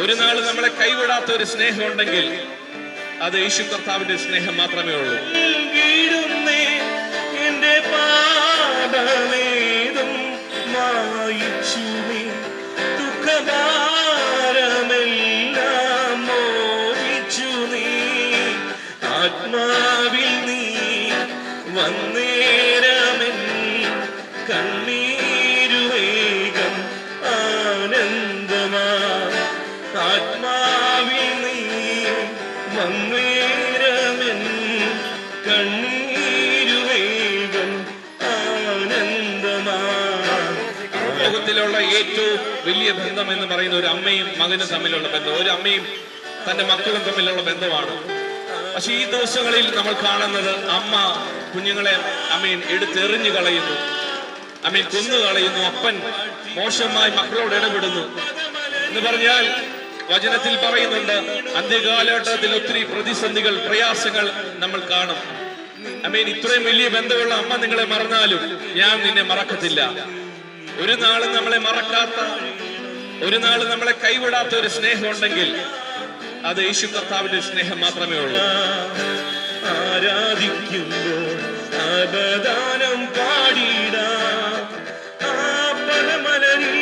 ഒരു നാൾ നമ്മളെ കൈവിടാത്ത ഒരു സ്നേഹം ഉണ്ടെങ്കിൽ അത് യേശു കർത്താവിന്റെ സ്നേഹം മാത്രമേ ഉള്ളൂ. എന്റെ പാപമേതും മായിച്ചു നീ, ദുഃഖഭാരമെല്ലാം മോചിച്ചു നീ, ആത്മാവിൽ നീ വന്നേരമെൻ കണ്ണീരുവേഗം ആനന്ദമാ, ആത്മാവിൽ നീ വന്നേരമെൻ കണ്ണീരുവേഗം ആനന്ദമാ. ലോകത്തിലുള്ള ഏറ്റവും വലിയ ബന്ധം എന്ന് പറയുന്ന ഒരു അമ്മയും മകനും തമ്മിലുള്ള ബന്ധം, ഒരു അമ്മയും തന്റെ മക്കളും തമ്മിലുള്ള ബന്ധമാണ്. പക്ഷെ ഈ ദിവസങ്ങളിൽ നമ്മൾ കാണുന്നത് അമ്മ കുഞ്ഞുങ്ങളെ എടുത്തെറിഞ്ഞു കളയുന്നു, കൊന്നു കളയുന്നു. അപ്പൻ മോശമായി മക്കളോട് ഇടപെടുന്നു എന്ന് പറഞ്ഞാൽ വചനത്തിൽ പറയുന്നുണ്ട്, അന്ത്യകാലഘട്ടത്തിൽ ഒത്തിരി പ്രതിസന്ധികൾ, പ്രയാസങ്ങൾ നമ്മൾ കാണും. ഇത്രയും വലിയ ബന്ധമുള്ള അമ്മ നിങ്ങളെ മറന്നാലും ഞാൻ നിന്നെ മറക്കത്തില്ല. ഒരു നാളും നമ്മളെ മറക്കാത്ത, ഒരു നാളും നമ്മളെ കൈവിടാത്ത ഒരു സ്നേഹം ഉണ്ടെങ്കിൽ അത് യേശു കർത്താവിന്റെ സ്നേഹം മാത്രമേ ഉള്ളൂ. ആരാധിക്കുമ്പോൾ അപദാനം പാടിടാം, ആ പരമലനിൽ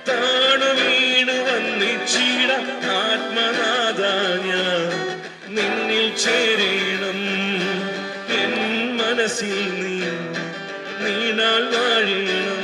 താണു വീണു വന്നിച്ചിടാം. ആത്മനാഥ ഞാൻ നിന്നിൽ ചേരണം, എൻ മനസ്സിൽ നീ നീണാൽ വാഴണം.